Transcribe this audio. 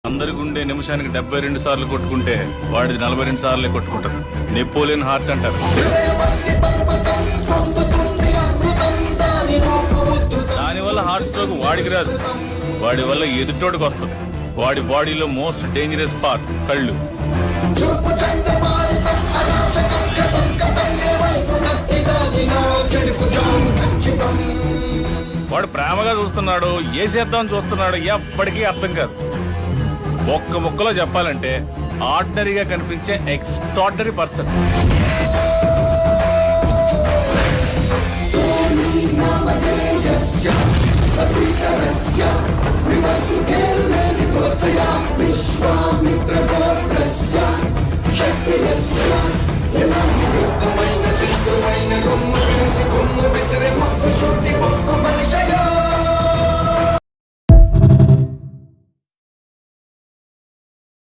అందరి గుండె నిమిషానికి 72 సార్లు కొట్టుకుంటే వాడిది 42 సార్లే కొట్టుకుంటారు. నెపోలియన్ హార్ట్ అంటారు. దానివల్ల హార్ట్ స్ట్రోక్ వాడికి రాదు, వాడి వల్ల ఎదుటోడికి వస్తుంది. వాడి బాడీలో మోస్ట్ డేంజరస్ పార్ట్ కళ్ళు. వాడు ప్రేమగా చూస్తున్నాడు, ఏ చేద్దాం చూస్తున్నాడు, ఎప్పటికీ అర్థం కాదు. ఒక్క ముక్కలో చెప్పాలంటే ఆర్డినరీగా కనిపించే ఎక్స్ట్రాడినరీ పర్సన్. విశ్వామిత్ర